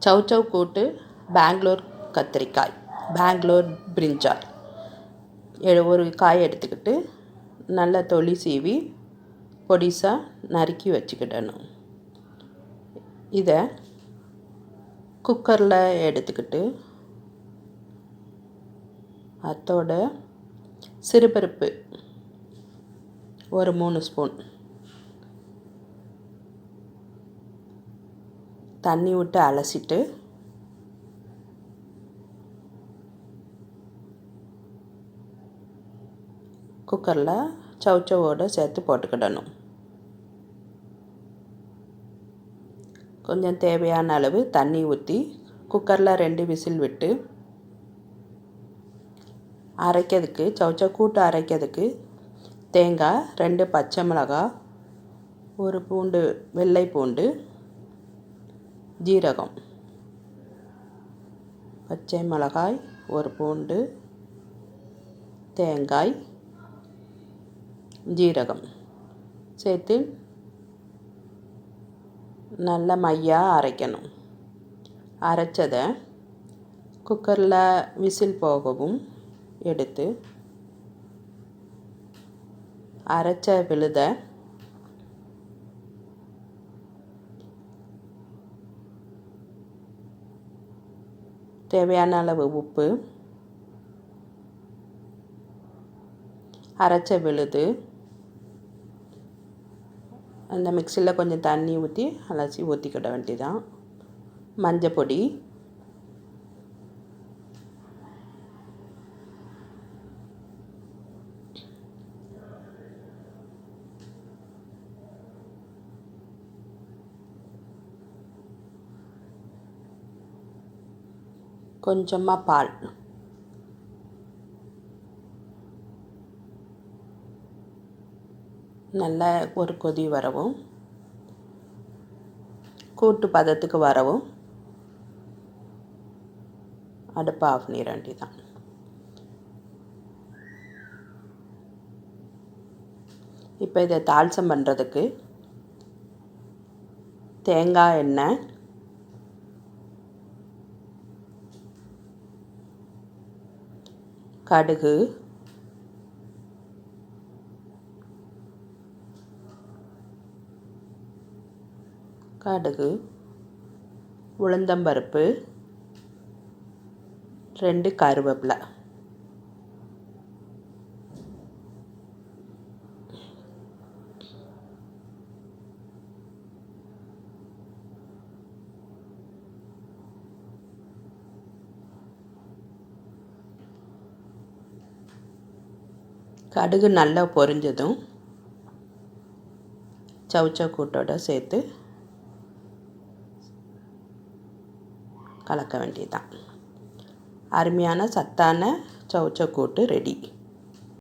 சௌசௌ கூட்டு, பெங்களூர் கத்திரிக்காய், பெங்களூர் பிரிஞ்சால். ஒரு காய் எடுத்துக்கிட்டு நல்லா தொளி சீவி பொடிசாக நறுக்கி வச்சுக்கிடணும். இதை குக்கரில் எடுத்துக்கிட்டு அதோட சிறுபருப்பு ஒரு 3 ஸ்பூன் தண்ணி விட்டு அலசிட்டு குக்கரில் சௌசௌவோடு சேர்த்து போட்டுக்கிடணும். கொஞ்சம் தேவையான அளவு தண்ணி ஊற்றி குக்கரில் 2 விசில் விட்டு அரைக்கிறதுக்கு சௌசௌ கூட்டு அரைக்கிறதுக்கு தேங்காய், 2 பச்சை மிளகாய், ஒரு பூண்டு, வெள்ளை பூண்டு, ஜீரகம், பச்சை மிளகாய், ஒரு பூண்டு, தேங்காய், ஜீரகம் சேர்த்து நல்ல மையாக அரைக்கணும். அரைச்சதை குக்கரில் விசில் போகவும் எடுத்து அரைச்ச விழுதை தேவையான அளவு உப்பு, அரைச்ச விழுது அந்த மிக்சியில் கொஞ்சம் தண்ணி ஊற்றி அலசி ஊற்றிக்கிட வேண்டியதான். மஞ்சள் பொடி, கொஞ்சமாக பால், நல்லா ஒரு கொதி வரவும் கூட்டு பதத்துக்கு வரவும் அடுப்பை ஆஃப் பண்ணிட வேண்டியதான். இப்போ இதை தாளிசம் பண்ணுறதுக்கு தேங்காய் எண்ணெய், கடுகு, உளுந்தம்பருப்பு, 2 கருவேப்பிலை, கடுகு நல்லா பொரிஞ்சதும் சௌசௌ கூட்டோட சேர்த்து கலக்க வேண்டியதுதான். அருமையான சத்தான சௌசௌ கூட்டு ரெடி.